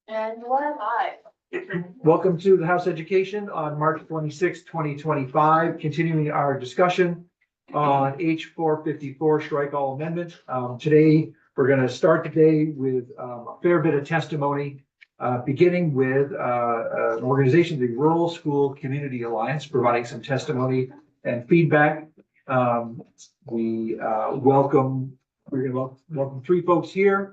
And you are live. Welcome to the House Education on March 26, 2025, continuing our discussion on H 454 strike all amendment. Today, we're going to start the day with a fair bit of testimony, beginning with an organization, the Rural School Community Alliance, providing some testimony and feedback. We're going to welcome three folks here.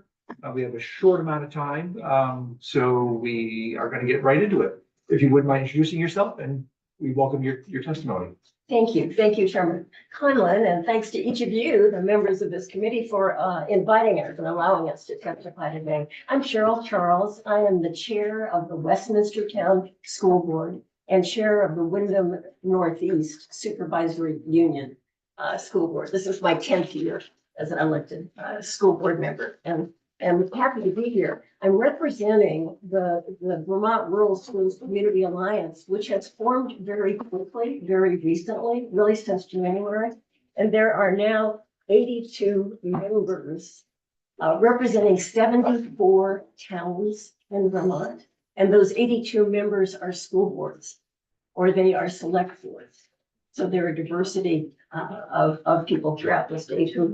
We have a short amount of time, so we are going to get right into it. If you wouldn't mind introducing yourself, and we welcome your testimony. Thank you. Thank you, Chairman Conlon, and thanks to each of you, the members of this committee, for inviting us and allowing us to testify today. I'm Cheryl Charles. I am the chair of the Westminster Town School Board and chair of the Wyndham Northeast Supervisory Union School Board. This is my 10th year as an elected school board member, and I'm happy to be here. I'm representing the Vermont Rural Schools Community Alliance, which has formed very quickly, very recently, really since January. And there are now 82 members representing 74 towns in Vermont. And those 82 members are school boards, or they are select boards. So there are a diversity of people throughout the state who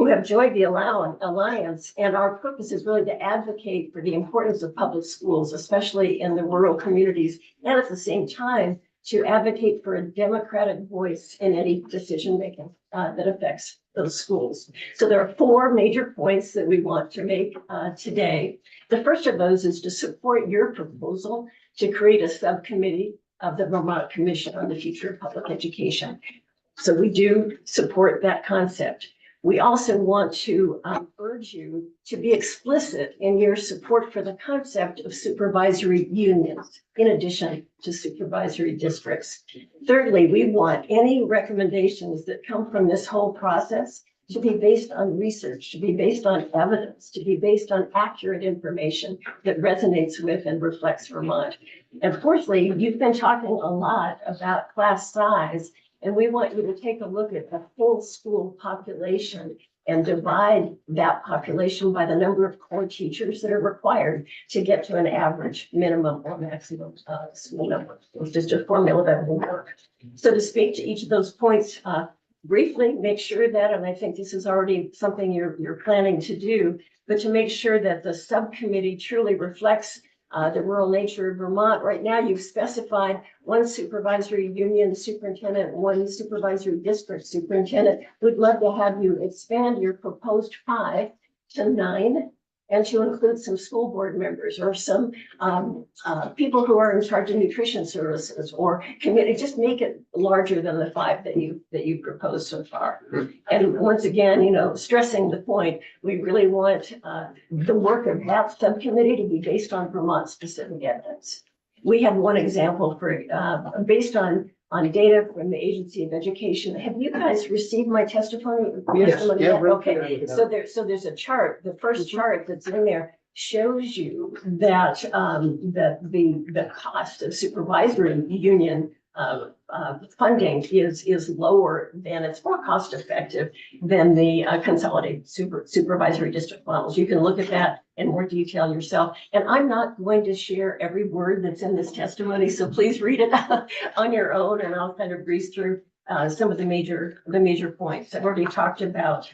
have joined the alliance, and our purpose is really to advocate for the importance of public schools, especially in the rural communities, and at the same time to advocate for a democratic voice in any decision making that affects those schools. So there are four major points that we want to make today. The first of those is to support your proposal to create a subcommittee of the Vermont Commission on the Future of Public Education. So we do support that concept. We also want to urge you to be explicit in your support for the concept of supervisory unions, in addition to supervisory districts. Thirdly, we want any recommendations that come from this whole process to be based on research, to be based on evidence, to be based on accurate information that resonates with and reflects Vermont. And fourthly, you've been talking a lot about class size, and we want you to take a look at the whole school population and divide that population by the number of core teachers that are required to get to an average minimum or maximum school number. It's just a formula that will work. So to speak to each of those points briefly, make sure that, and I think this is already something you're planning to do, but to make sure that the subcommittee truly reflects the rural nature of Vermont. Right now, you've specified one supervisory union superintendent, one supervisory district superintendent. We'd love to have you expand your proposed 5 to 9 and to include some school board members or some people who are in charge of nutrition services or community. Just make it larger than the 5 that you proposed so far. And once again, stressing the point, we really want the work of that subcommittee to be based on Vermont specific evidence. We have one example for based on data from the Agency of Education. Have you guys received my testimony? Yes. Yeah, okay. So there's a chart. The first chart that's in there shows you that the cost of supervisory union funding is lower than, it's more cost effective than the consolidated supervisory district models. You can look at that in more detail yourself. And I'm not going to share every word that's in this testimony, so please read it on your own, and I'll kind of breeze through some of the major points. I've already talked about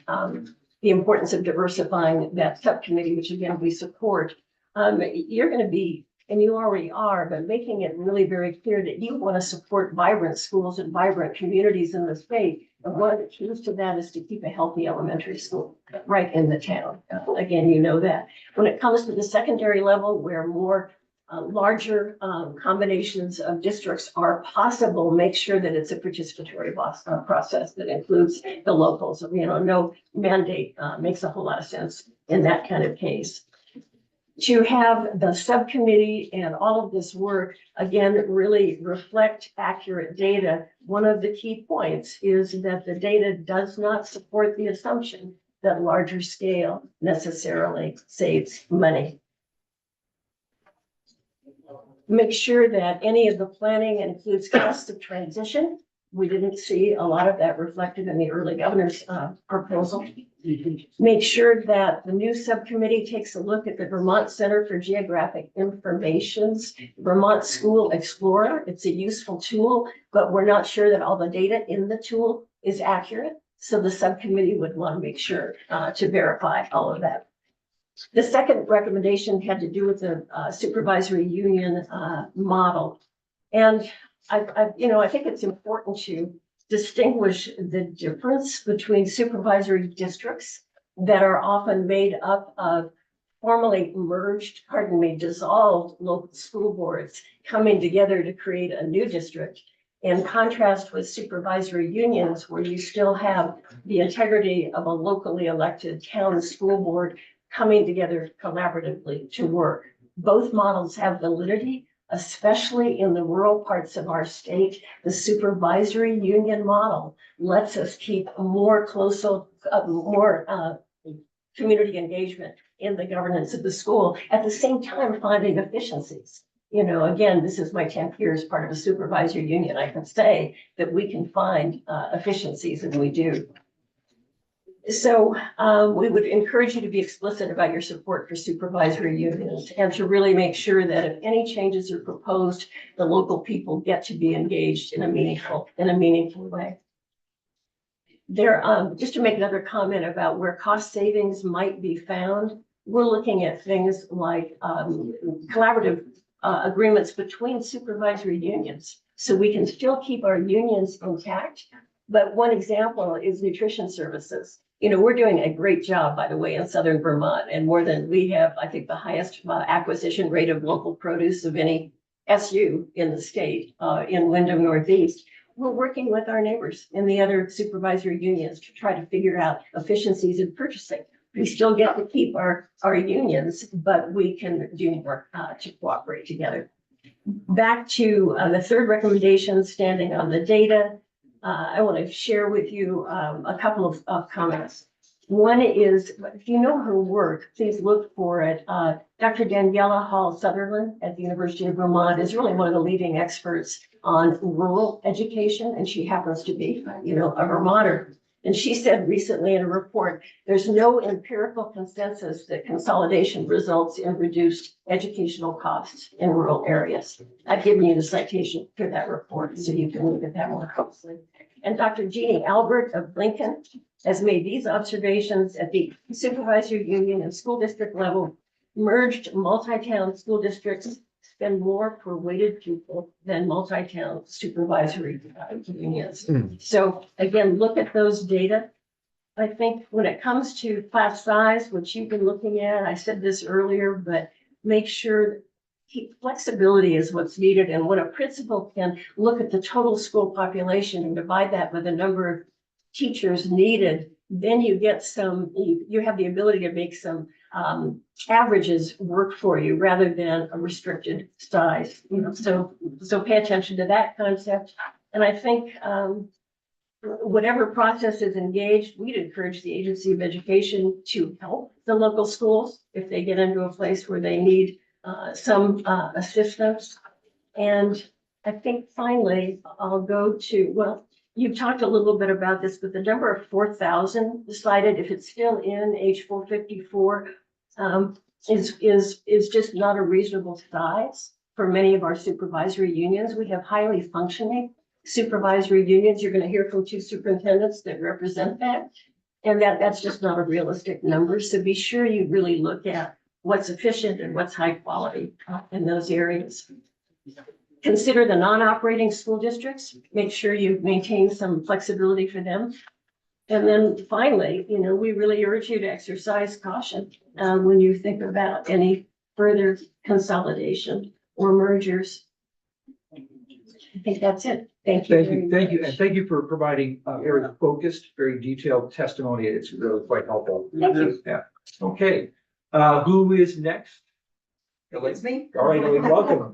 the importance of diversifying that subcommittee, which again we support. You're going to be, and you already are, but making it really very clear that you want to support vibrant schools and vibrant communities in the state. And one of the keys to that is to keep a healthy elementary school right in the town. Again, you know that. When it comes to the secondary level, where more larger combinations of districts are possible, make sure that it's a participatory process that includes the locals. No mandate makes a whole lot of sense in that kind of case. To have the subcommittee and all of this work, again, really reflect accurate data. One of the key points is that the data does not support the assumption that larger scale necessarily saves money. Make sure that any of the planning includes costs of transition. We didn't see a lot of that reflected in the early governor's proposal. Make sure that the new subcommittee takes a look at the Vermont Center for Geographic Information's Vermont School Explorer. It's a useful tool, but we're not sure that all the data in the tool is accurate. So the subcommittee would want to make sure to verify all of that. The second recommendation had to do with the supervisory union model. And I think it's important to distinguish the difference between supervisory districts that are often made up of formally dissolved local school boards coming together to create a new district, in contrast with supervisory unions where you still have the integrity of a locally elected town school board coming together collaboratively to work. Both models have validity, especially in the rural parts of our state. The supervisory union model lets us keep more community engagement in the governance of the school, at the same time finding efficiencies. Again, this is my 10th year as part of a supervisory union. I can say that we can find efficiencies, and we do. So we would encourage you to be explicit about your support for supervisory unions and to really make sure that if any changes are proposed, the local people get to be engaged in a meaningful way. Just to make another comment about where cost savings might be found, we're looking at things like collaborative agreements between supervisory unions, so we can still keep our unions intact. But one example is nutrition services. We're doing a great job, by the way, in Southern Vermont, and we have, I think, the highest acquisition rate of local produce of any SU in the state, in Wyndham Northeast. We're working with our neighbors in the other supervisory unions to try to figure out efficiencies in purchasing. We still get to keep our unions, but we can do more to cooperate together. Back to the third recommendation, standing on the data. I want to share with you a couple of comments. One is, if you know her work, please look for it. Dr. Daniela Hall Sutherland at the University of Vermont is really one of the leading experts on rural education, and she happens to be, a Vermonter. And she said recently in a report, there's no empirical consensus that consolidation results in reduced educational costs in rural areas. I've given you the citation for that report, so you can look at that more closely. And Dr. Jeannie Albert of Lincoln has made these observations at the supervisory union and school district level. Merged multi-town school districts spend more per weighted pupil than multi-town supervisory unions. So again, look at those data. I think when it comes to class size, which you've been looking at, I said this earlier, but make sure flexibility is what's needed. And when a principal can look at the total school population and divide that by the number of teachers needed, then you get you have the ability to make some averages work for you rather than a restricted size. So pay attention to that concept. And I think whatever process is engaged, we'd encourage the Agency of Education to help the local schools if they get into a place where they need some assistance. And I think finally, I'll go to, well, you've talked a little bit about this, but the number of 4,000 decided, if it's still in H454, is just not a reasonable size for many of our supervisory unions. We have highly functioning supervisory unions. You're going to hear from 2 superintendents that represent that. And that's just not a realistic number. So be sure you really look at what's efficient and what's high quality in those areas. Consider the non-operating school districts. Make sure you maintain some flexibility for them. And then finally, we really urge you to exercise caution when you think about any further consolidation or mergers. I think that's it. Thank you. Thank you. And thank you for providing very focused, very detailed testimony. It's really quite helpful. Thank you. Yeah. Okay. Who is next? It's me. All right, Elaine, welcome.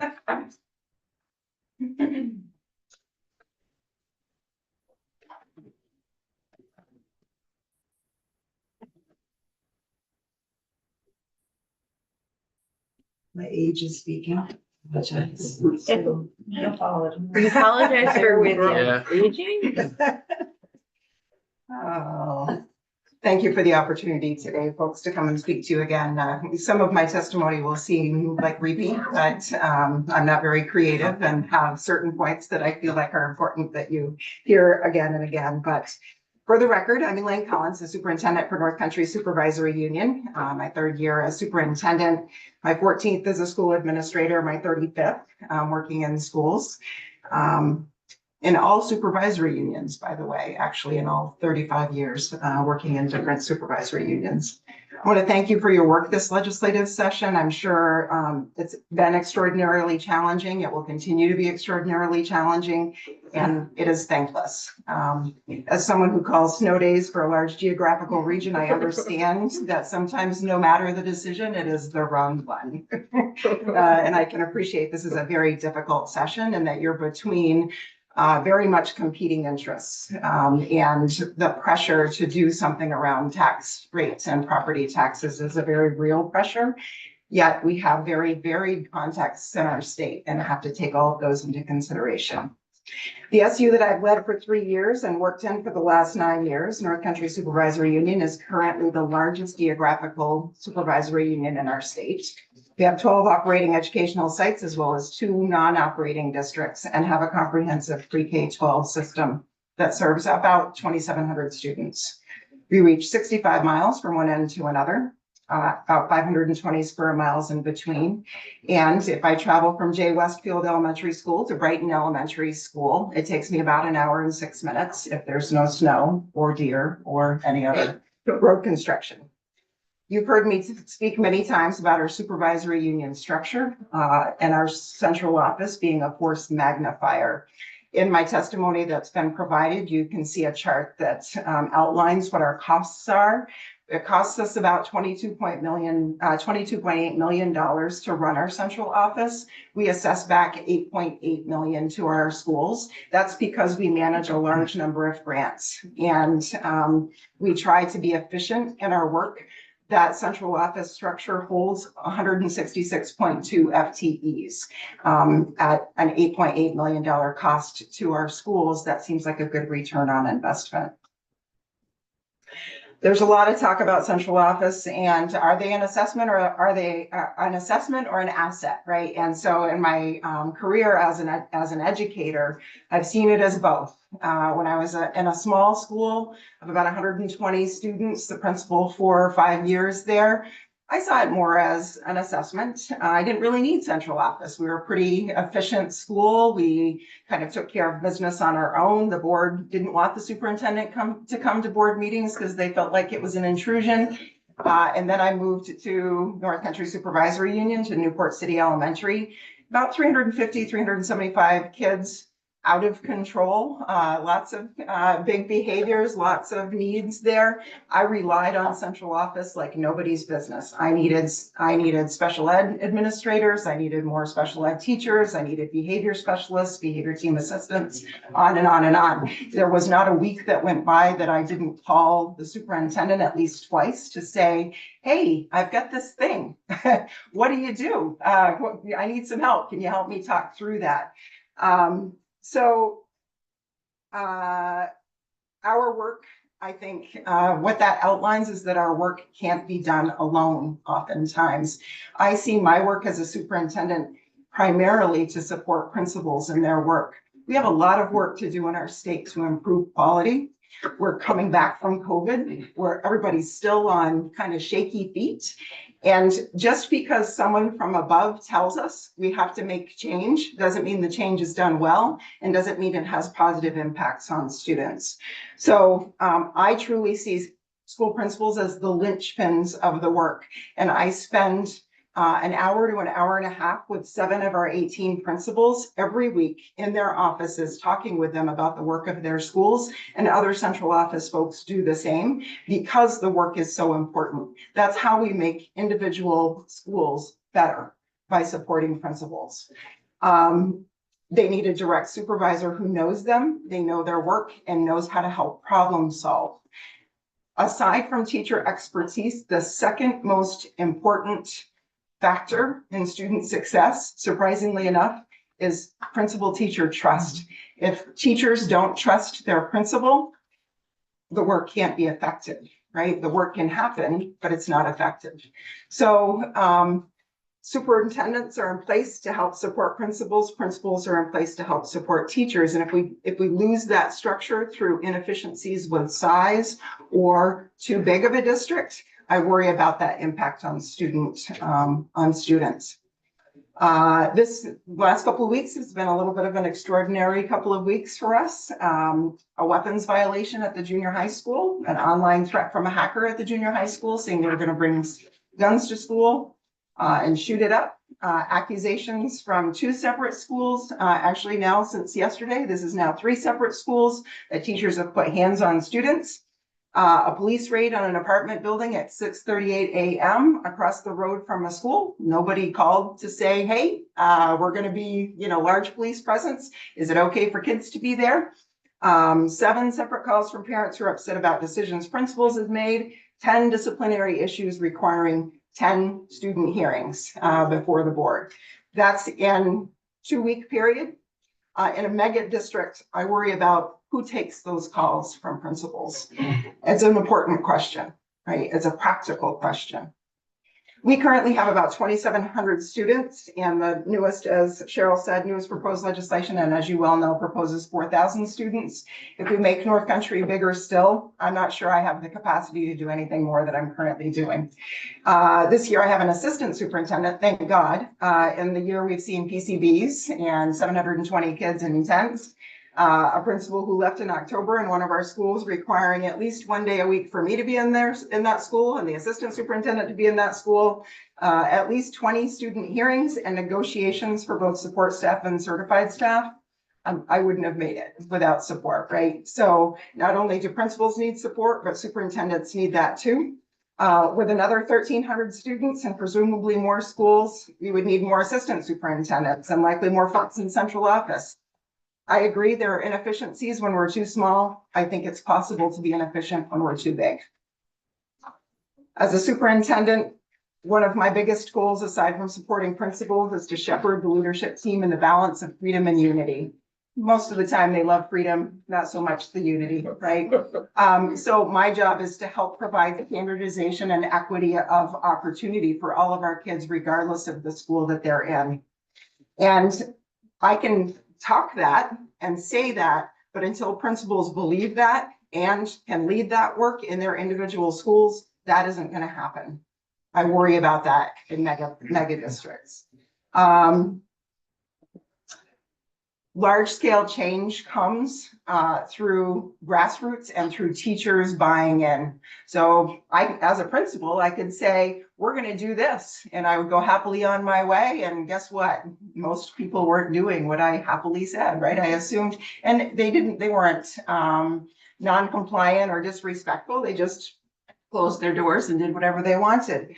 My age is speaking. Apologize. We apologize for with you. Oh, Thank you for the opportunity today, folks, to come and speak to you again. Some of my testimony will seem like repeat, but I'm not very creative and have certain points that I feel like are important that you hear again and again. But for the record, I'm Elaine Collins, the superintendent for North Country Supervisory Union. My third year as superintendent, my 14th as a school administrator, my 35th working in schools. In all supervisory unions, by the way, actually in all 35 years working in different supervisory unions. I want to thank you for your work this legislative session. I'm sure it's been extraordinarily challenging. It will continue to be extraordinarily challenging, and it is thankless. As someone who calls snow days for a large geographical region, I understand that sometimes no matter the decision, it is the wrong one. And I can appreciate this is a very difficult session and that you're between very much competing interests and the pressure to do something around tax rates and property taxes is a very real pressure. Yet we have very varied contexts in our state and have to take all of those into consideration. The SU that I've led for 3 years and worked in for the last 9 years, North Country Supervisory Union, is currently the largest geographical supervisory union in our state. We have 12 operating educational sites as well as 2 non-operating districts and have a comprehensive pre-K-12 system that serves about 2,700 students. We reach 65 miles from one end to another, about 520 square miles in between. And if I travel from J. Westfield Elementary School to Brighton Elementary School, it takes me about 1 hour and 6 minutes if there's no snow or deer or any other road construction. You've heard me speak many times about our supervisory union structure and our central office being a force magnifier. In my testimony that's been provided, you can see a chart that outlines what our costs are. It costs us about $22.8 million to run our central office. We assess back $8.8 million to our schools. That's because we manage a large number of grants and we try to be efficient in our work. That central office structure holds 166.2 FTEs at an $8.8 million cost to our schools. That seems like a good return on investment. There's a lot of talk about central office and are they an assessment or are they an assessment or an asset, right? And so in my career as an educator, I've seen it as both. When I was in a small school of about 120 students, the principal for 5 years there, I saw it more as an assessment. I didn't really need central office. We were a pretty efficient school. We kind of took care of business on our own. The board didn't want the superintendent to come to board meetings because they felt like it was an intrusion. And then I moved to North Country Supervisory Union to Newport City Elementary, about 350, 375 kids. Out of control, lots of big behaviors, lots of needs there. I relied on central office like nobody's business. I needed special ed administrators. I needed more special ed teachers. I needed behavior specialists, behavior team assistants, on and on and on. There was not a week that went by that I didn't call the superintendent at least twice to say, hey, I've got this thing. What do you do? I need some help. Can you help me talk through that? So our work, I think what that outlines is that our work can't be done alone oftentimes. I see my work as a superintendent primarily to support principals in their work. We have a lot of work to do in our state to improve quality. We're coming back from COVID, where everybody's still on kind of shaky feet. And just because someone from above tells us we have to make change doesn't mean the change is done well and doesn't mean it has positive impacts on students. So I truly see school principals as the linchpins of the work. And I spend an hour to an hour and a half with 7 of our 18 principals every week in their offices, talking with them about the work of their schools, and other central office folks do the same because the work is so important. That's how we make individual schools better, by supporting principals. They need a direct supervisor who knows them, they know their work, and knows how to help problem solve. Aside from teacher expertise, the second most important factor in student success, surprisingly enough, is principal-teacher trust. If teachers don't trust their principal, the work can't be effective. right? The work can happen, but it's not effective. So superintendents are in place to help support principals. Principals are in place to help support teachers. And if we lose that structure through inefficiencies with size or too big of a district, I worry about that impact on students. This last couple of weeks has been a little bit of an extraordinary couple of weeks for us. A weapons violation at the junior high school, an online threat from a hacker at the junior high school saying they were going to bring guns to school and shoot it up. Accusations from 2 separate schools. Actually now since yesterday, this is now 3 separate schools that teachers have put hands on students. A police raid on an apartment building at 6:38 a.m. across the road from a school. Nobody called to say, hey, we're going to be, large police presence. Is it okay for kids to be there? 7 separate calls from parents who are upset about decisions principals have made. 10 disciplinary issues requiring 10 student hearings before the board. That's in 2-week period. In a mega district, I worry about who takes those calls from principals. It's an important question, right? It's a practical question. We currently have about 2,700 students, and the newest, as Cheryl said, newest proposed legislation, and as you well know, proposes 4,000 students. If we make North Country bigger still, I'm not sure I have the capacity to do anything more that I'm currently doing. This year I have an assistant superintendent, thank God. In the year we've seen PCBs and 720 kids in tents. A principal who left in October in one of our schools requiring at least 1 day a week for me to be in that school and the assistant superintendent to be in that school, at least 20 student hearings and negotiations for both support staff and certified staff. I wouldn't have made it without support, right? So not only do principals need support, but superintendents need that too. With another 1,300 students and presumably more schools, we would need more assistant superintendents and likely more folks in central office. I agree there are inefficiencies when we're too small. I think it's possible to be inefficient when we're too big. As a superintendent, one of my biggest goals, aside from supporting principals, is to shepherd the leadership team in the balance of freedom and unity. Most of the time they love freedom, not so much the unity, right? So my job is to help provide the standardization and equity of opportunity for all of our kids, regardless of the school that they're in. And I can talk that and say that, but until principals believe that and can lead that work in their individual schools, that isn't going to happen. I worry about that in mega districts. Large scale change comes through grassroots and through teachers buying in. So as a principal, I could say, we're going to do this, and I would go happily on my way. And guess what? Most people weren't doing what I happily said, right? I assumed, and they weren't non-compliant or disrespectful. They just closed their doors and did whatever they wanted.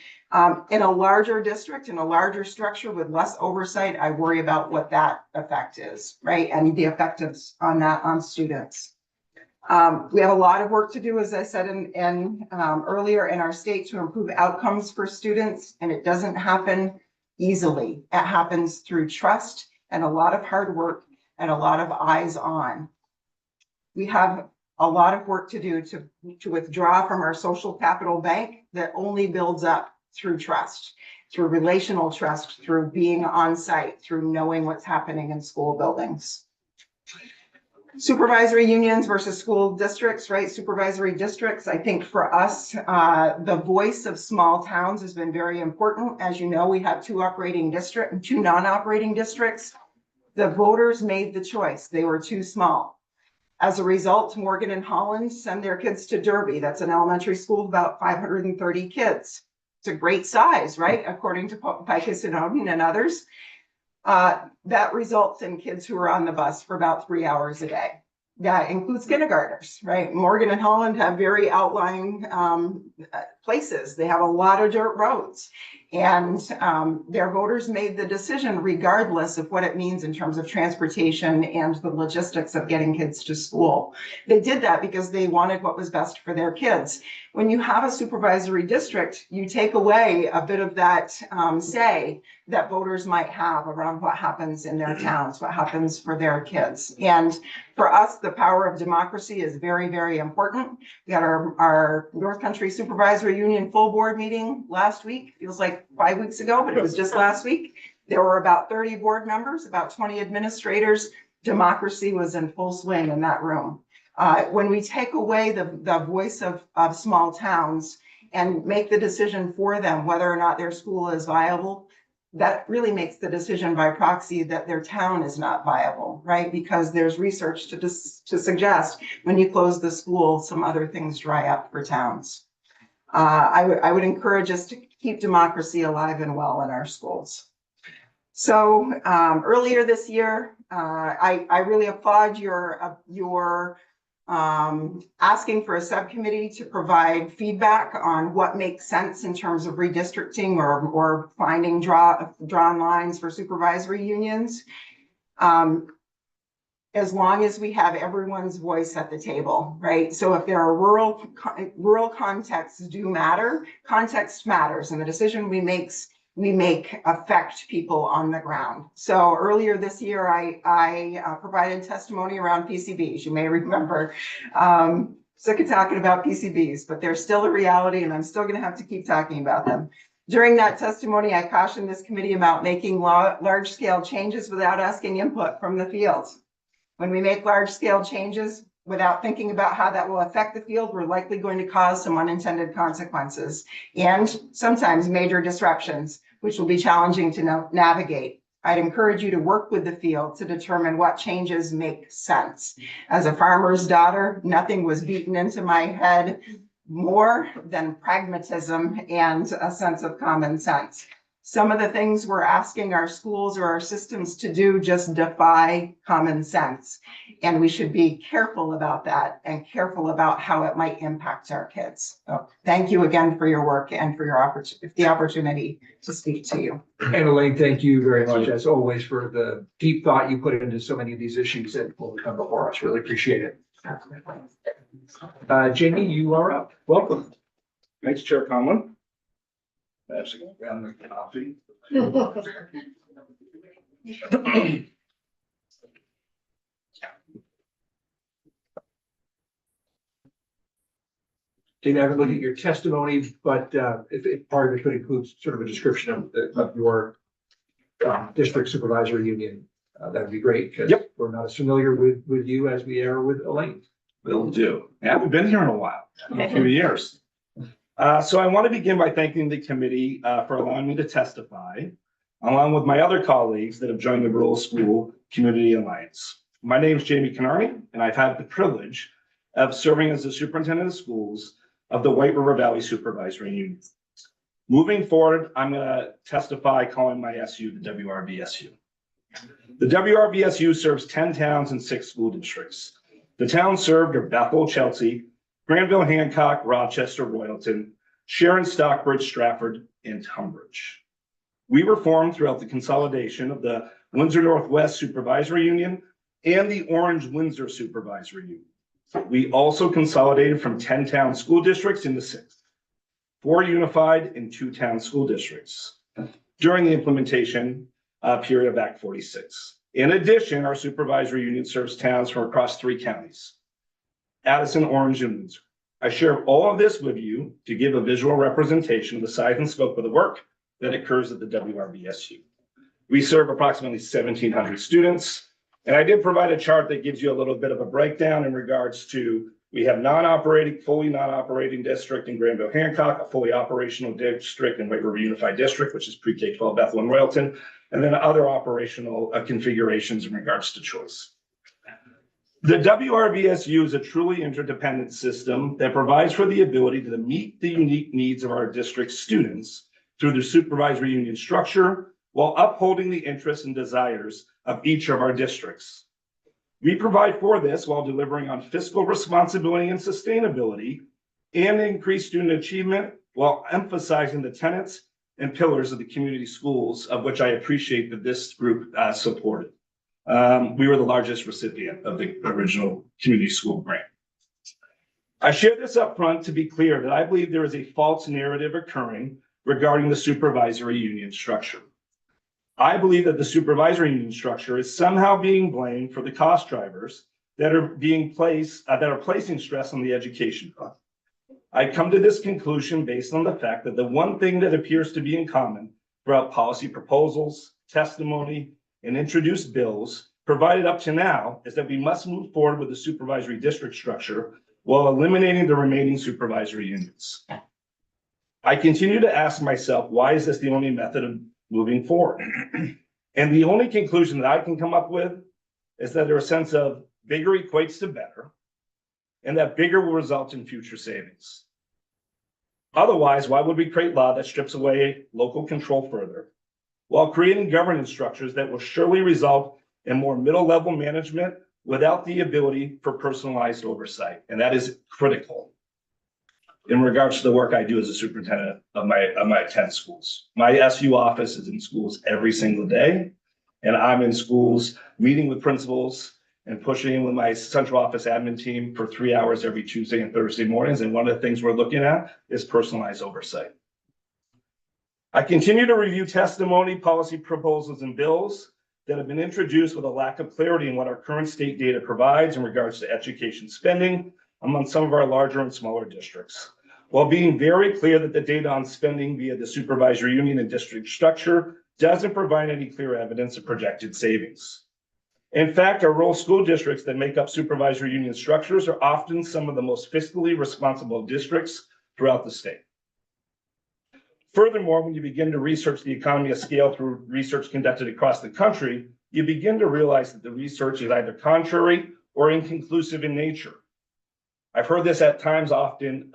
In a larger district, in a larger structure with less oversight, I worry about what that effect is, right? And the effect on that on students. We have a lot of work to do, as I said earlier, in our state to improve outcomes for students, and it doesn't happen easily. It happens through trust and a lot of hard work and a lot of eyes on. We have a lot of work to do to withdraw from our social capital bank that only builds up through trust, through relational trust, through being on site, through knowing what's happening in school buildings. Supervisory unions versus school districts, right? Supervisory districts, I think for us, the voice of small towns has been very important. As you know, we have 2 non-operating districts. The voters made the choice. They were too small. As a result, Morgan and Holland send their kids to Derby. That's an elementary school of about 530 kids. It's a great size, right? According to Picus and Odin and others. That results in kids who are on the bus for about 3 hours a day. That includes kindergartners, right? Morgan and Holland have very outlying places. They have a lot of dirt roads. And their voters made the decision regardless of what it means in terms of transportation and the logistics of getting kids to school. They did that because they wanted what was best for their kids. When you have a supervisory district, you take away a bit of that say that voters might have around what happens in their towns, what happens for their kids. And for us, the power of democracy is very, very important. We had our North Country Supervisory Union full board meeting last week. Feels like 5 weeks ago, but it was just last week. There were about 30 board members, about 20 administrators. Democracy was in full swing in that room. When we take away the voice of small towns and make the decision for them whether or not their school is viable, that really makes the decision by proxy that their town is not viable, right? Because there's research to suggest when you close the school, some other things dry up for towns. I would encourage us to keep democracy alive and well in our schools. So earlier this year, I really applaud your asking for a subcommittee to provide feedback on what makes sense in terms of redistricting or finding drawn lines for supervisory unions. As long as we have everyone's voice at the table, right? So if there are rural contexts do matter, context matters, and the decision we make affect people on the ground. So earlier this year, I provided testimony around PCBs. You may remember, sick of talking about PCBs, but they're still a reality, and I'm still going to have to keep talking about them. During that testimony, I cautioned this committee about making large-scale changes without asking input from the field. When we make large-scale changes without thinking about how that will affect the field, we're likely going to cause some unintended consequences and sometimes major disruptions, which will be challenging to navigate. I'd encourage you to work with the field to determine what changes make sense. As a farmer's daughter, nothing was beaten into my head more than pragmatism and a sense of common sense. Some of the things we're asking our schools or our systems to do just defy common sense. And we should be careful about that and careful about how it might impact our kids. So thank you again for your work and for the opportunity to speak to you. And Elaine, thank you very much, as always, for the deep thought you put into so many of these issues that will come before us. Really appreciate it. Jamie, you are up. Welcome. Thanks, Chair Conlon. Actually, grab the coffee. Didn't have a look at your testimony, but if part of it could include sort of a description of your district supervisory union, that would be great. Yep. We're not as familiar with you as we are with Elaine. Will do. I haven't been here in a while, a few years. So I want to begin by thanking the committee for allowing me to testify, along with my other colleagues that have joined the Rural School Community Alliance. My name is Jamie Canarney, and I've had the privilege of serving as the superintendent of schools of the White River Valley Supervisory Union. Moving forward, I'm going to testify calling my SU the WRVSU. The WRVSU serves 10 towns and 6 school districts. The towns served are Bethel, Chelsea, Granville, Hancock, Rochester, Royalton, Sharon, Stockbridge, Stratford, and Tunbridge. We were formed throughout the consolidation of the Windsor Northwest Supervisory Union and the Orange Windsor Supervisory Union. We also consolidated from 10 town school districts into 6, 4 unified and 2 town school districts during the implementation period of Act 46. In addition, our supervisory union serves towns from across 3 counties: Addison, Orange, and Windsor. I share all of this with you to give a visual representation of the size and scope of the work that occurs at the WRVSU. We serve approximately 1,700 students, and I did provide a chart that gives you a little bit of a breakdown in regards to, we have fully non-operating district in Granville, Hancock, a fully operational district in White River Unified District, which is pre-K-12 Bethel and Royalton, and then other operational configurations in regards to choice. The WRVSU is a truly interdependent system that provides for the ability to meet the unique needs of our district students through the supervisory union structure, while upholding the interests and desires of each of our districts. We provide for this while delivering on fiscal responsibility and sustainability and increased student achievement, while emphasizing the tenets and pillars of the community schools, of which I appreciate that this group supported. We were the largest recipient of the original community school grant. I share this up front to be clear that I believe there is a false narrative occurring regarding the supervisory union structure. I believe that the supervisory union structure is somehow being blamed for the cost drivers that are placing stress on the education fund. I come to this conclusion based on the fact that the one thing that appears to be in common throughout policy proposals, testimony, and introduced bills provided up to now is that we must move forward with the supervisory district structure while eliminating the remaining supervisory unions. I continue to ask myself, why is this the only method of moving forward? And the only conclusion that I can come up with is that there's a sense of bigger equates to better, and that bigger will result in future savings. Otherwise, why would we create law that strips away local control further, while creating governance structures that will surely result in more middle-level management without the ability for personalized oversight? And that is critical in regards to the work I do as a superintendent of my 10 schools. My SU office is in schools every single day, and I'm in schools meeting with principals and pushing with my central office admin team for 3 hours every Tuesday and Thursday mornings. And one of the things we're looking at is personalized oversight. I continue to review testimony, policy proposals, and bills that have been introduced with a lack of clarity in what our current state data provides in regards to education spending among some of our larger and smaller districts, while being very clear that the data on spending via the supervisory union and district structure doesn't provide any clear evidence of projected savings. In fact, our rural school districts that make up supervisory union structures are often some of the most fiscally responsible districts throughout the state. Furthermore, when you begin to research the economy of scale through research conducted across the country, you begin to realize that the research is either contrary or inconclusive in nature. I've heard this at times often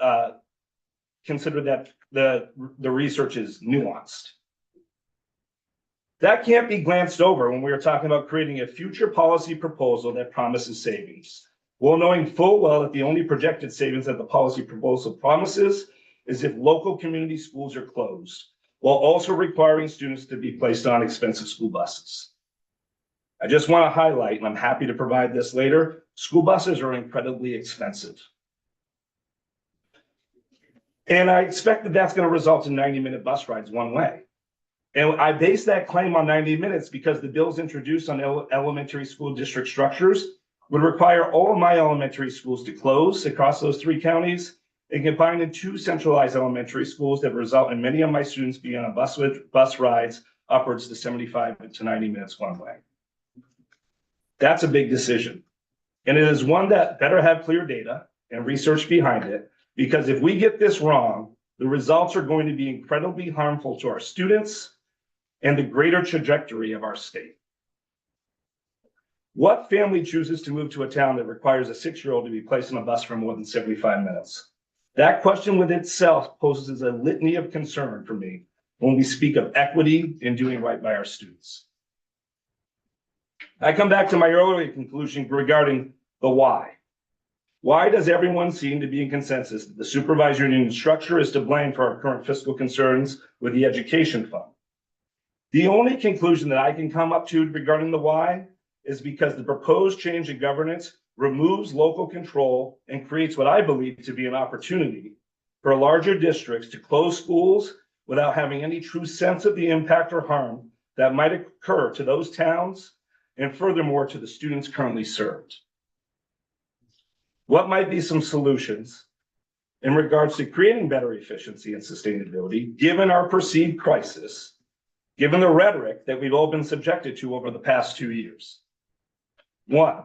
considered that the research is nuanced. That can't be glanced over when we are talking about creating a future policy proposal that promises savings, while knowing full well that the only projected savings that the policy proposal promises is if local community schools are closed, while also requiring students to be placed on expensive school buses. I just want to highlight, and I'm happy to provide this later, school buses are incredibly expensive. And I expect that that's going to result in 90-minute bus rides one way. And I base that claim on 90 minutes because the bills introduced on elementary school district structures would require all of my elementary schools to close across those 3 counties and combine in 2 centralized elementary schools that result in many of my students being on bus rides upwards to 75 to 90 minutes one way. That's a big decision. And it is one that better have clear data and research behind it, because if we get this wrong, the results are going to be incredibly harmful to our students and the greater trajectory of our state. What family chooses to move to a town that requires a 6-year-old to be placed on a bus for more than 75 minutes? That question with itself poses a litany of concern for me when we speak of equity and doing right by our students. I come back to my earlier conclusion regarding the why. Why does everyone seem to be in consensus that the supervisory union structure is to blame for our current fiscal concerns with the education fund? The only conclusion that I can come up to regarding the why is because the proposed change in governance removes local control and creates what I believe to be an opportunity for larger districts to close schools without having any true sense of the impact or harm that might occur to those towns and furthermore to the students currently served. What might be some solutions in regards to creating better efficiency and sustainability, given our perceived crisis, given the rhetoric that we've all been subjected to over the past 2 years? 1,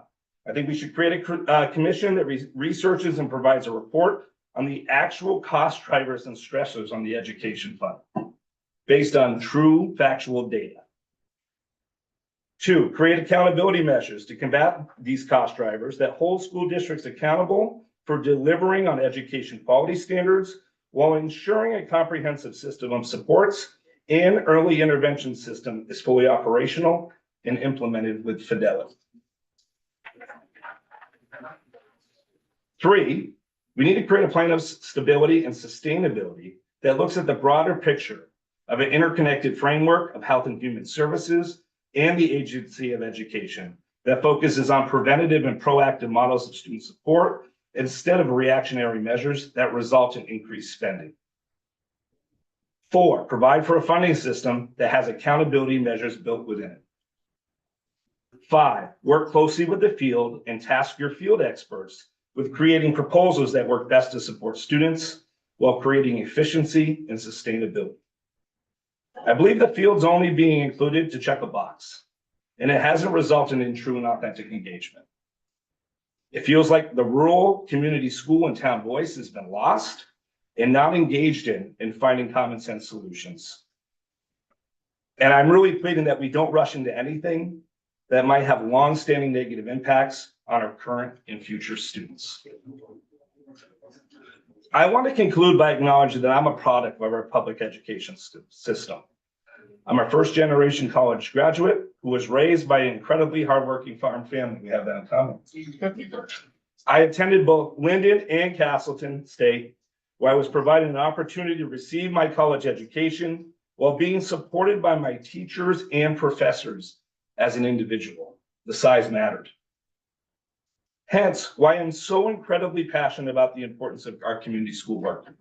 I think we should create a commission that researches and provides a report on the actual cost drivers and stressors on the education fund based on true factual data. 2, create accountability measures to combat these cost drivers that hold school districts accountable for delivering on education quality standards while ensuring a comprehensive system of supports and early intervention system is fully operational and implemented with fidelity. 3, we need to create a plan of stability and sustainability that looks at the broader picture of an interconnected framework of health and human services and the agency of education that focuses on preventative and proactive models of student support instead of reactionary measures that result in increased spending. 4, provide for a funding system that has accountability measures built within it. 5, work closely with the field and task your field experts with creating proposals that work best to support students while creating efficiency and sustainability. I believe the field's only being included to check a box, and it hasn't resulted in true and authentic engagement. It feels like the rural community school and town voice has been lost and not engaged in finding common sense solutions. And I'm really pleading that we don't rush into anything that might have long-standing negative impacts on our current and future students. I want to conclude by acknowledging that I'm a product of our public education system. I'm a first-generation college graduate who was raised by an incredibly hardworking farm family. We have that in common. I attended both Linden and Castleton State, where I was provided an opportunity to receive my college education while being supported by my teachers and professors as an individual. The size mattered. Hence, why I'm so incredibly passionate about the importance of our community school work.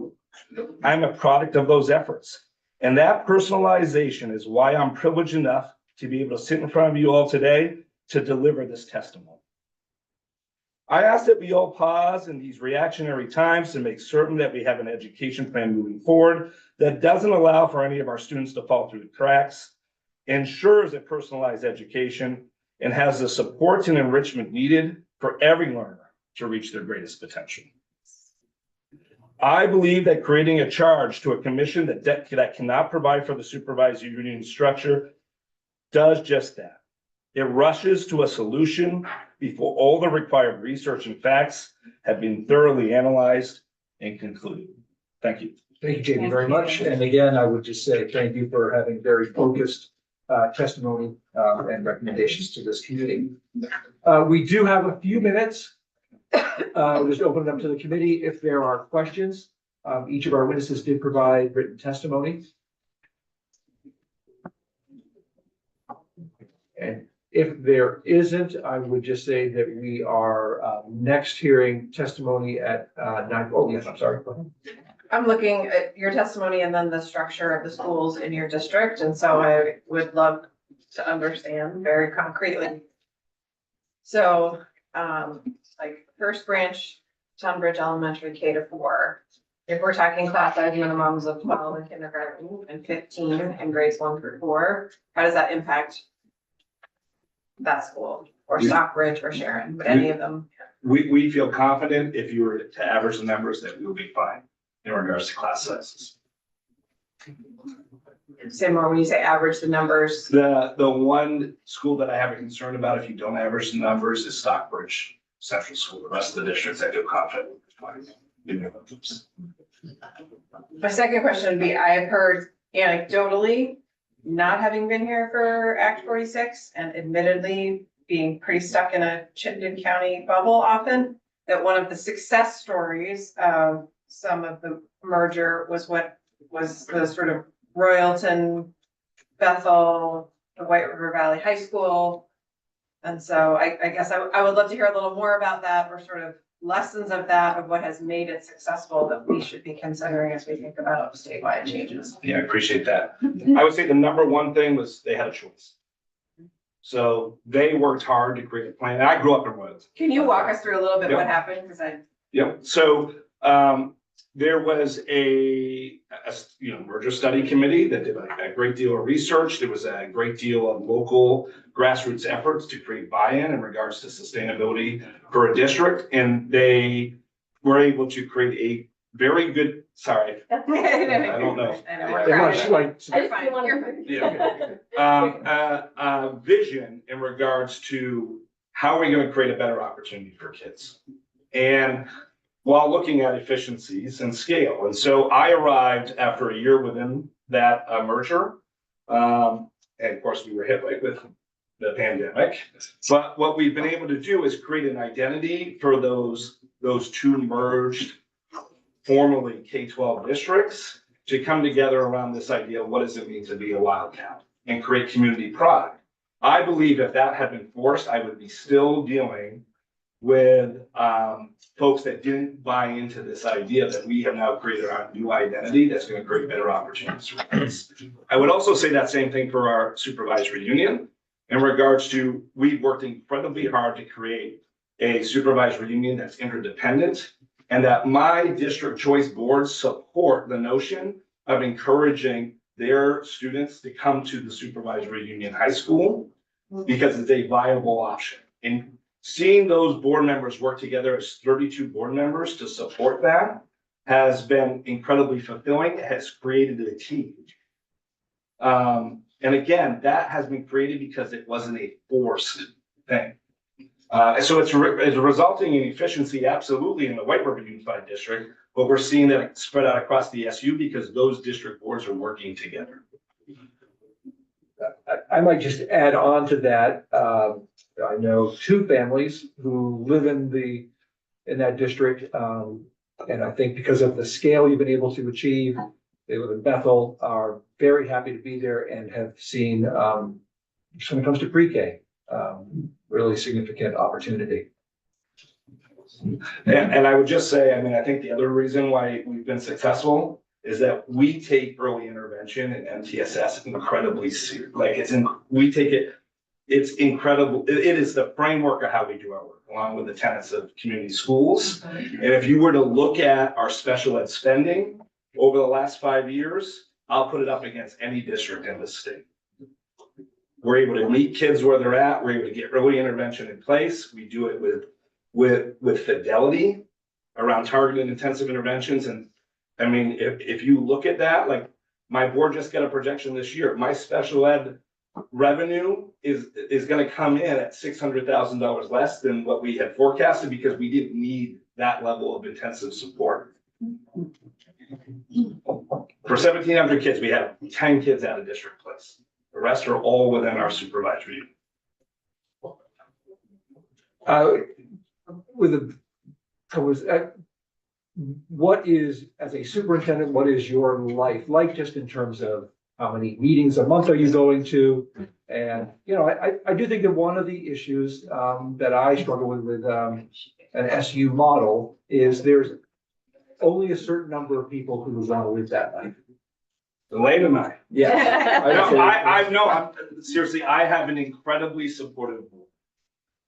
I'm a product of those efforts. And that personalization is why I'm privileged enough to be able to sit in front of you all today to deliver this testimony. I ask that we all pause in these reactionary times to make certain that we have an education plan moving forward that doesn't allow for any of our students to fall through the cracks, ensures a personalized education, and has the supports and enrichment needed for every learner to reach their greatest potential. I believe that creating a charge to a commission that cannot provide for the supervisory union structure does just that. It rushes to a solution before all the required research and facts have been thoroughly analyzed and concluded. Thank you. Thank you, Jamie, very much. And again, I would just say thank you for having very focused testimony and recommendations to this committee. We do have a few minutes. We'll just open it up to the committee if there are questions. Each of our witnesses did provide written testimony. And if there isn't, I would just say that we are next hearing testimony at 9. Oh, yes, I'm sorry. Go ahead. I'm looking at your testimony and then the structure of the schools in your district. And so I would love to understand very concretely. So, like First Branch, Tunbridge Elementary, K-4. If we're talking class size minimums of 12 in kindergarten and 15 in grades 1 through 4, how does that impact that school or Stockbridge or Sharon? Would any of them? We feel confident if you were to average the numbers that we will be fine in regards to class sizes. Say more when you say average the numbers. The one school that I have a concern about if you don't average the numbers is Stockbridge Central School. The rest of the districts I feel confident with. My second question would be, I have heard anecdotally, not having been here for Act 46 and admittedly being pretty stuck in a Chittenden County bubble often, that one of the success stories of some of the merger was what was the sort of Royalton, Bethel, the White River Valley High School. And so I guess I would love to hear a little more about that, or sort of lessons of that, of what has made it successful that we should be considering as we think about statewide changes. Yeah, I appreciate that. I would say the number one thing was they had a choice. So they worked hard to create a plan. And I grew up in Royalton. Can you walk us through a little bit Yep. what happened? Because Yep. So there was a merger study committee that did a great deal of research. There was a great deal of local grassroots efforts to create buy-in in regards to sustainability for a district. And they were able to create a very good, sorry, I don't know. I know we're They want crowded. to, like, I just fine. didn't want You're to. Vision in regards to how are we going to create a better opportunity for kids, and while looking at efficiencies and scale. And so I arrived after a year within that merger, and of course we were hit right with the pandemic. But what we've been able to do is create an identity for those two merged formerly K-12 districts, to come together around this idea of what does it mean to be a Wildcat and create community pride. I believe if that had been forced, I would be still dealing with folks that didn't buy into this idea that we have now created our new identity that's going to create better opportunities for us. I would also say that same thing for our supervisory union in regards to we've worked incredibly hard to create a supervisory union that's interdependent, and that my district choice boards support the notion of encouraging their students to come to the supervisory union high school because it's a viable option. And seeing those board members work together as 32 board members to support that has been incredibly fulfilling. It has created a team. And again, that has been created because it wasn't a forced thing. So it's resulting in efficiency, absolutely, in the White River Unified District, but we're seeing that spread out across the SU because those district boards are working together. I might just add on to that. I know two families who live in that district. And I think because of the scale you've been able to achieve, they live in Bethel, are very happy to be there and have seen, when it comes to pre-K, really significant opportunity. And I would just say, I mean, I think the other reason why we've been successful is that we take early intervention and MTSS incredibly serious. Like we take it, it's incredible. It is the framework of how we do our work, along with the tenets of community schools. And if you were to look at our special ed spending over the last 5 years, I'll put it up against any district in the state. We're able to meet kids where they're at. We're able to get early intervention in place. We do it with fidelity around targeted intensive interventions. And I mean, if you look at that, like my board just got a projection this year, my special ed revenue is going to come in at $600,000 less than what we had forecasted because we didn't need that level of intensive support. For 1,700 kids, we have 10 kids out of district place. The rest are all within our supervisory unit. What is, as a superintendent, what is your life like, just in terms of how many meetings a month are you going to? And, you know, I do think that one of the issues that I struggle with an SU model is there's only a certain number of people who want to live that life. Elaine and I. Yes. Seriously, I have an incredibly supportive board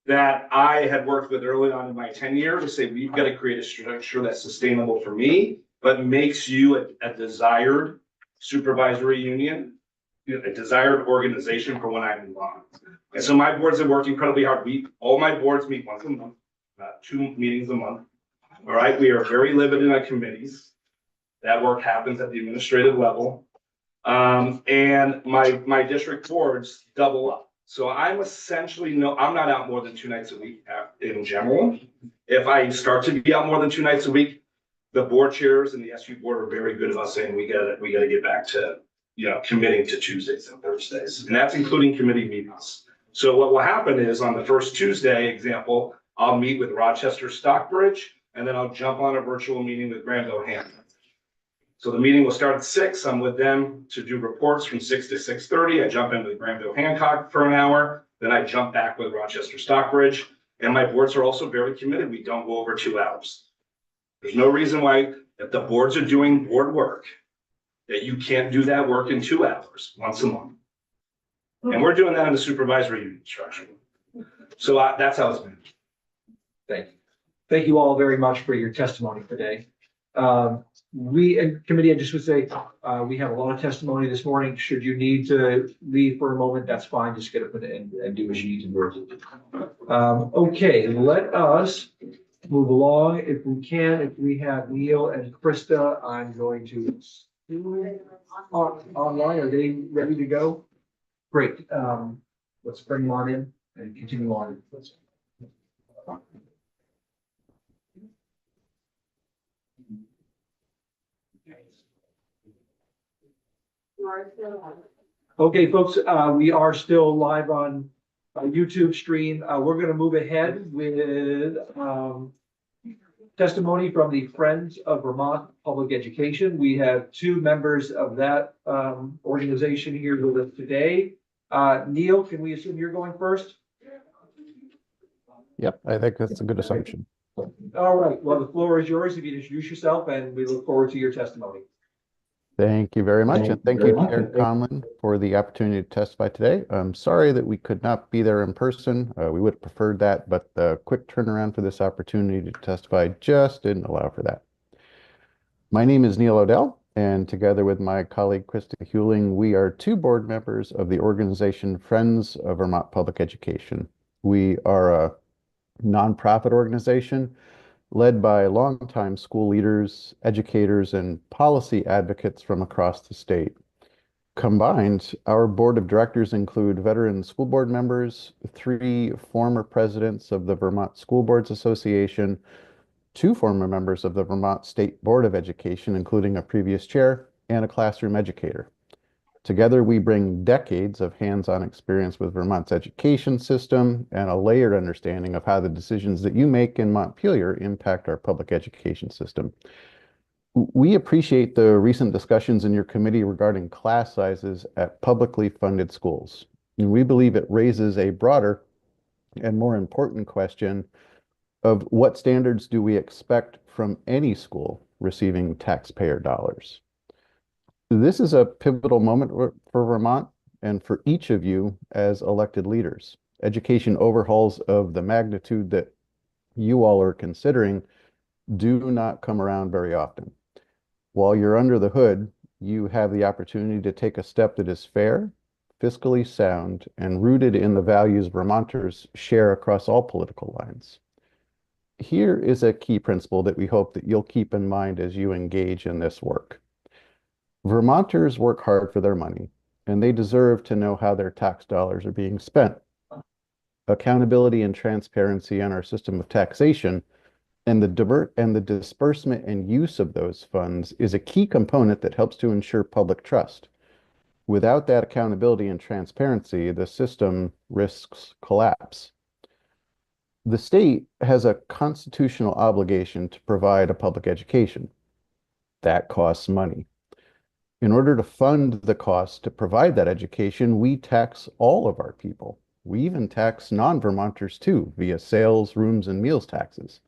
that I had worked with early on in my tenure to say, we've got to create a structure that's sustainable for me, but makes you a desired supervisory union, a desired organization for when I move on. And so my boards have worked incredibly hard. All my boards meet once a month, 2 meetings a month. All right, we are very limited on committees. That work happens at the administrative level. And my district boards double up. So I'm essentially, I'm not out more than 2 nights a week in general. If I start to be out more than 2 nights a week, the board chairs and the SU board are very good about saying we gotta get back to, committing to Tuesdays and Thursdays. And that's including committee meetings. So what will happen is on the first Tuesday example, I'll meet with Rochester Stockbridge, and then I'll jump on a virtual meeting with Granville Hampton. So the meeting will start at 6. I'm with them to do reports from 6 to 6:30. I jump in with Granville Hancock for an hour. Then I jump back with Rochester Stockbridge. And my boards are also very committed. We don't go over 2 hours. There's no reason why, if the boards are doing board work, that you can't do that work in 2 hours once a month. And we're doing that in the supervisory unit structure. So that's how it's been. Thank you. Thank you all very much for your testimony today. We in committee, I just would say, we have a lot of testimony this morning. Should you need to leave for a moment, that's fine. Just get up and do what you need to do. Okay, let us move along if we can. If we have Neil and Krista, I'm going to online. Are they ready to go? Great. Let's bring them on in and continue on. Okay, folks, we are still live on YouTube stream. We're going to move ahead with testimony from the Friends of Vermont Public Education. We have two members of that organization here with us today. Neil, can we assume you're going first? Yep, I think that's a good assumption. All right, well, the floor is yours if you introduce yourself, and we look forward to your testimony. Thank you very much. And thank you, Chair Conlon, for the opportunity to testify today. I'm sorry that we could not be there in person. We would have preferred that, but the quick turnaround for this opportunity to testify just didn't allow for that. My name is Neil Odell, and together with my colleague Krista Hewling, we are two board members of the organization Friends of Vermont Public Education. We are a nonprofit organization led by longtime school leaders, educators, and policy advocates from across the state. Combined, our board of directors include veteran school board members, 3 former presidents of the Vermont School Boards Association, 2 former members of the Vermont State Board of Education, including a previous chair, and a classroom educator. Together, we bring decades of hands-on experience with Vermont's education system and a layered understanding of how the decisions that you make in Montpelier impact our public education system. We appreciate the recent discussions in your committee regarding class sizes at publicly funded schools. And we believe it raises a broader and more important question of what standards do we expect from any school receiving taxpayer dollars. This is a pivotal moment for Vermont and for each of you as elected leaders. Education overhauls of the magnitude that you all are considering do not come around very often. While you're under the hood, you have the opportunity to take a step that is fair, fiscally sound, and rooted in the values Vermonters share across all political lines. Here is a key principle that we hope that you'll keep in mind as you engage in this work. Vermonters work hard for their money, and they deserve to know how their tax dollars are being spent. Accountability and transparency on our system of taxation and the disbursement and use of those funds is a key component that helps to ensure public trust. Without that accountability and transparency, the system risks collapse. The state has a constitutional obligation to provide a public education. That costs money. In order to fund the cost to provide that education, we tax all of our people. We even tax non-Vermonters too, via sales, rooms, and meals taxes.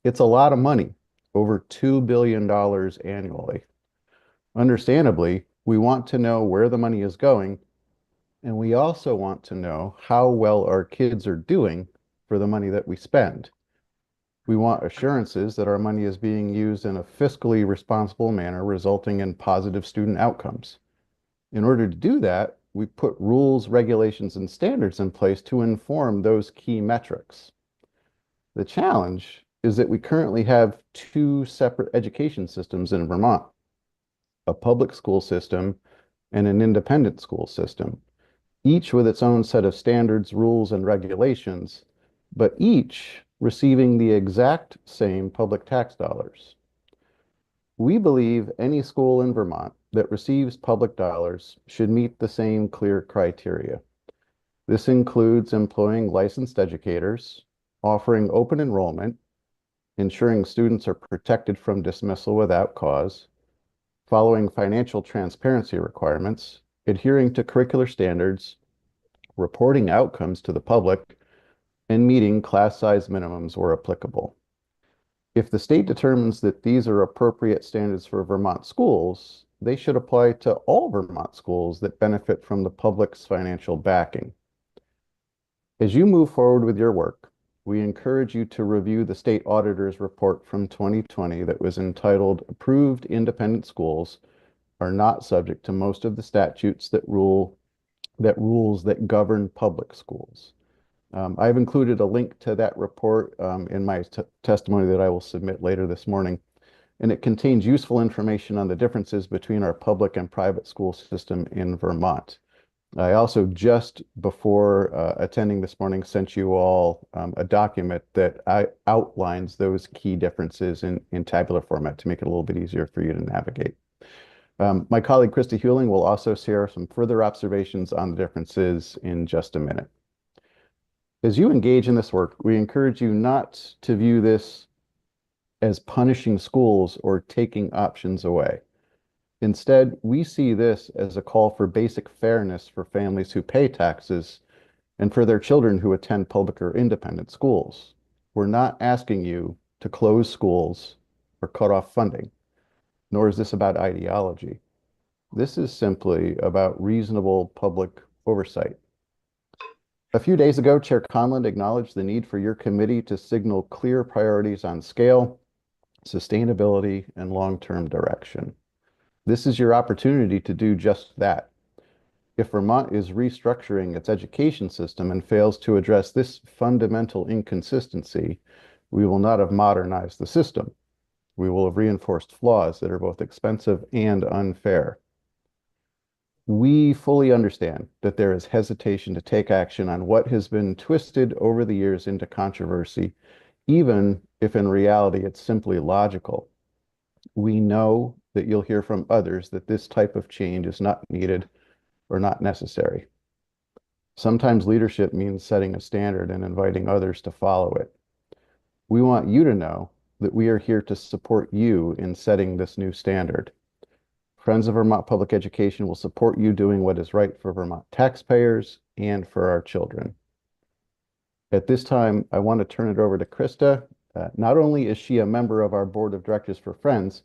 It's a lot of money, over $2 billion annually. Understandably, we want to know where the money is going, and we also want to know how well our kids are doing for the money that we spend. We want assurances that our money is being used in a fiscally responsible manner, resulting in positive student outcomes. In order to do that, we put rules, regulations, and standards in place to inform those key metrics. The challenge is that we currently have 2 separate education systems in Vermont, a public school system and an independent school system, each with its own set of standards, rules, and regulations, but each receiving the exact same public tax dollars. We believe any school in Vermont that receives public dollars should meet the same clear criteria. This includes employing licensed educators, offering open enrollment, ensuring students are protected from dismissal without cause, following financial transparency requirements, adhering to curricular standards, reporting outcomes to the public, and meeting class size minimums where applicable. If the state determines that these are appropriate standards for Vermont schools, they should apply to all Vermont schools that benefit from the public's financial backing. As you move forward with your work, we encourage you to review the state auditor's report from 2020 that was entitled "Approved Independent Schools Are Not Subject to Most of the Statutes that Rules that Govern Public Schools." I've included a link to that report in my testimony that I will submit later this morning, and it contains useful information on the differences between our public and private school system in Vermont. I also, just before attending this morning, sent you all a document that outlines those key differences in tabular format to make it a little bit easier for you to navigate. My colleague Krista Hewling will also share some further observations on the differences in just a minute. As you engage in this work, we encourage you not to view this as punishing schools or taking options away. Instead, we see this as a call for basic fairness for families who pay taxes and for their children who attend public or independent schools. We're not asking you to close schools or cut off funding, nor is this about ideology. This is simply about reasonable public oversight. A few days ago, Chair Conlon acknowledged the need for your committee to signal clear priorities on scale, sustainability, and long-term direction. This is your opportunity to do just that. If Vermont is restructuring its education system and fails to address this fundamental inconsistency, we will not have modernized the system. We will have reinforced flaws that are both expensive and unfair. We fully understand that there is hesitation to take action on what has been twisted over the years into controversy, even if in reality it's simply logical. We know that you'll hear from others that this type of change is not needed or not necessary. Sometimes leadership means setting a standard and inviting others to follow it. We want you to know that we are here to support you in setting this new standard. Friends of Vermont Public Education will support you doing what is right for Vermont taxpayers and for our children. At this time, I want to turn it over to Krista. Not only is she a member of our board of directors for Friends,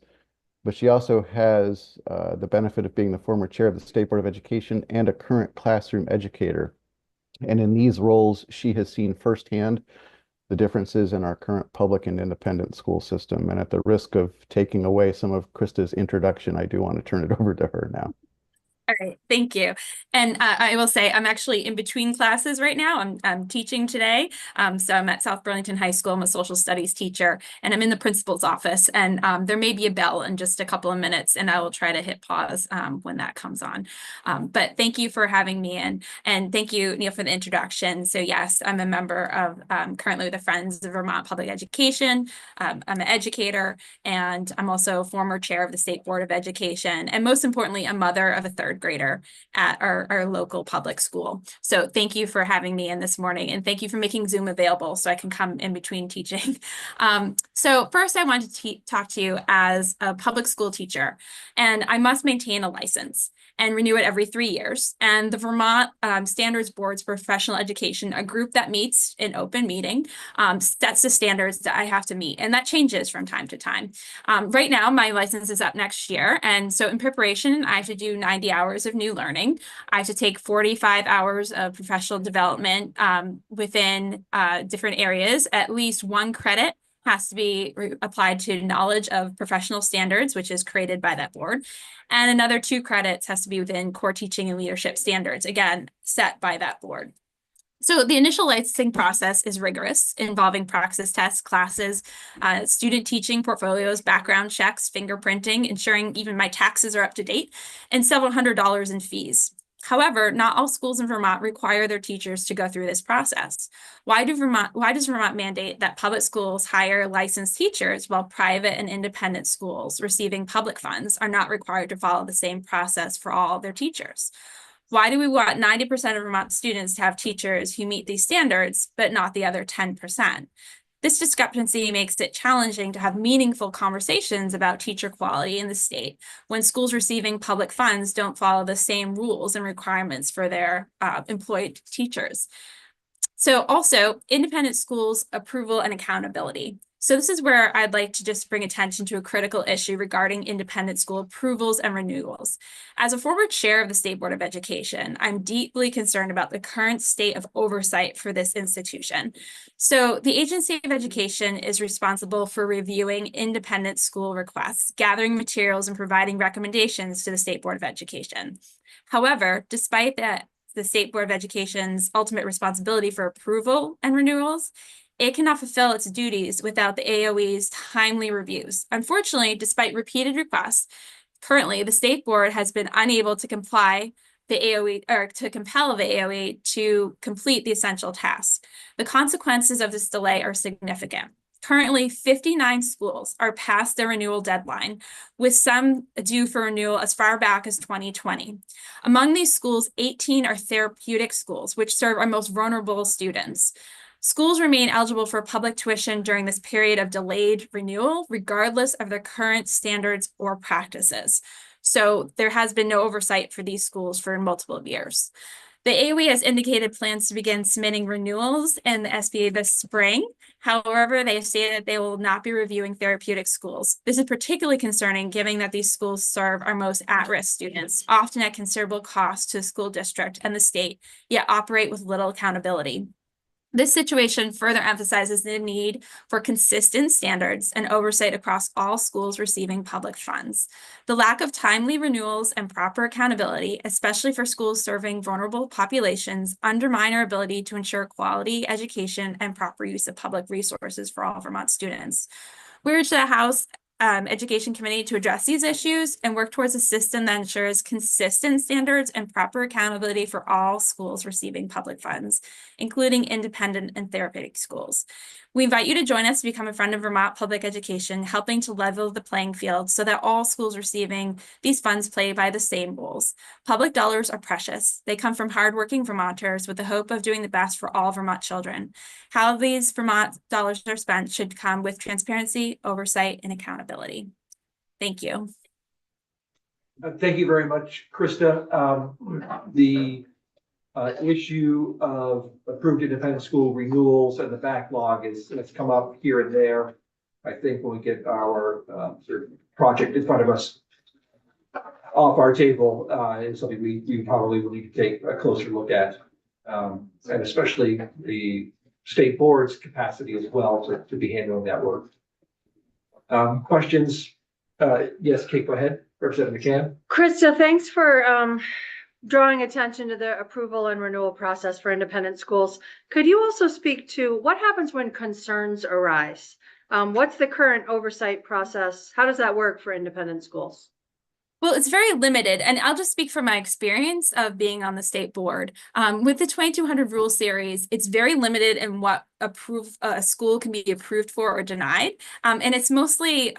but she also has the benefit of being the former chair of the State Board of Education and a current classroom educator. And in these roles, she has seen firsthand the differences in our current public and independent school system. And at the risk of taking away some of Krista's introduction, I do want to turn it over to her now. All right, thank you. And I will say I'm actually in between classes right now. I'm teaching today. So I'm at South Burlington High School. I'm a social studies teacher, and I'm in the principal's office. And there may be a bell in just a couple of minutes, and I will try to hit pause when that comes on. But thank you for having me in, and thank you, Neil, for the introduction. So yes, I'm a member of currently the Friends of Vermont Public Education. I'm an educator, and I'm also former chair of the State Board of Education, and most importantly, a mother of a third grader at our local public school. So thank you for having me in this morning, and thank you for making Zoom available so I can come in between teaching. So first I wanted to talk to you as a public school teacher, and I must maintain a license and renew it every 3 years. And the Vermont Standards Board's Professional Education, a group that meets in open meeting, sets the standards that I have to meet, and that changes from time to time. Right now, my license is up next year, and so in preparation, I have to do 90 hours of new learning. I have to take 45 hours of professional development within different areas. At least 1 credit has to be applied to knowledge of professional standards, which is created by that board. And another 2 credits has to be within core teaching and leadership standards, again, set by that board. So the initial licensing process is rigorous, involving praxis tests, classes, student teaching, portfolios, background checks, fingerprinting, ensuring even my taxes are up to date, and several $100s in fees. However, not all schools in Vermont require their teachers to go through this process. Why does Vermont mandate that public schools hire licensed teachers while private and independent schools receiving public funds are not required to follow the same process for all their teachers? Why do we want 90% of Vermont students to have teachers who meet these standards, but not the other 10%? This discrepancy makes it challenging to have meaningful conversations about teacher quality in the state when schools receiving public funds don't follow the same rules and requirements for their employed teachers. So also, independent schools' approval and accountability. So this is where I'd like to just bring attention to a critical issue regarding independent school approvals and renewals. As a former chair of the State Board of Education, I'm deeply concerned about the current state of oversight for this institution. So the Agency of Education is responsible for reviewing independent school requests, gathering materials, and providing recommendations to the State Board of Education. However, despite that, the State Board of Education's ultimate responsibility for approval and renewals, it cannot fulfill its duties without the AOE's timely reviews. Unfortunately, despite repeated requests, currently the State Board has been unable to comply the AOE or to compel the AOE to complete the essential tasks. The consequences of this delay are significant. Currently, 59 schools are past their renewal deadline, with some due for renewal as far back as 2020. Among these schools, 18 are therapeutic schools, which serve our most vulnerable students. Schools remain eligible for public tuition during this period of delayed renewal, regardless of their current standards or practices. So there has been no oversight for these schools for multiple years. The AOE has indicated plans to begin submitting renewals in the SBA this spring. However, they have stated that they will not be reviewing therapeutic schools. This is particularly concerning given that these schools serve our most at-risk students, often at considerable cost to the school district and the state, yet operate with little accountability. This situation further emphasizes the need for consistent standards and oversight across all schools receiving public funds. The lack of timely renewals and proper accountability, especially for schools serving vulnerable populations, undermine our ability to ensure quality education and proper use of public resources for all Vermont students. We urge the House Education Committee to address these issues and work towards a system that ensures consistent standards and proper accountability for all schools receiving public funds, including independent and therapeutic schools. We invite you to join us to become a friend of Vermont public education, helping to level the playing field so that all schools receiving these funds play by the same rules. Public dollars are precious. They come from hardworking Vermonters with the hope of doing the best for all Vermont children. How these Vermont dollars are spent should come with transparency, oversight, and accountability. Thank you. Thank you very much, Krista. The issue of approved independent school renewals and the backlog has come up here and there. I think when we get our sort of project in front of us off our table, is something we probably will need to take a closer look at. And especially the state board's capacity as well to be handling that work. Questions? Yes, Kate, go ahead. Representative McCann. Krista, thanks for drawing attention to the approval and renewal process for independent schools. Could you also speak to what happens when concerns arise? What's the current oversight process? How does that work for independent schools? Well, it's very limited, and I'll just speak from my experience of being on the state board. With the 2200 rule series, it's very limited in what a school can be approved for or denied, and it's mostly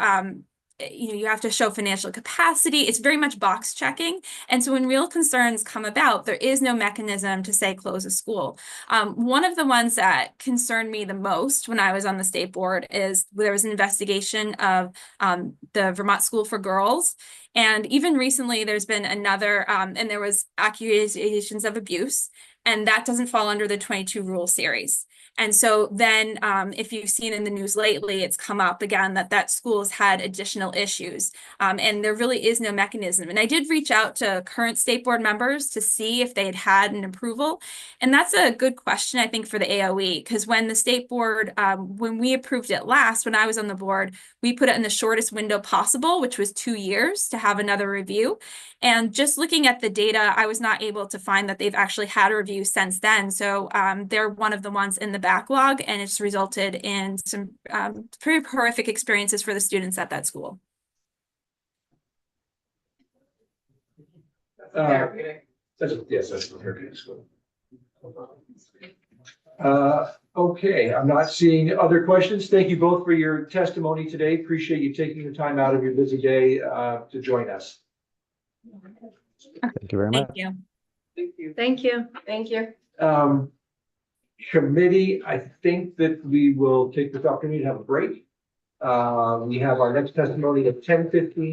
you have to show financial capacity. It's very much box checking. And so when real concerns come about, there is no mechanism to say close a school. One of the ones that concerned me the most when I was on the state board is there was an investigation of the Vermont School for Girls. And even recently, there's been another, and there was accusations of abuse, and that doesn't fall under the 22 rule series. And so then if you've seen in the news lately, it's come up again that school has had additional issues and there really is no mechanism. And I did reach out to current state board members to see if they had an approval. And that's a good question, I think, for the AOE, because when the state board, when we approved it last, when I was on the board, we put it in the shortest window possible, which was 2 years to have another review. And just looking at the data, I was not able to find that they've actually had a review since then. So they're one of the ones in the backlog, and it's resulted in some pretty horrific experiences for the students at that school. Therapeutic. Yes, that's the therapeutic school. Okay, I'm not seeing other questions. Thank you both for your testimony today. Appreciate you taking the time out of your busy day to join us. Thank you very much. Thank you. Thank you. Thank you. Thank you. Committee, I think that we will take this opportunity to have a break. We have our next testimony at 10:15.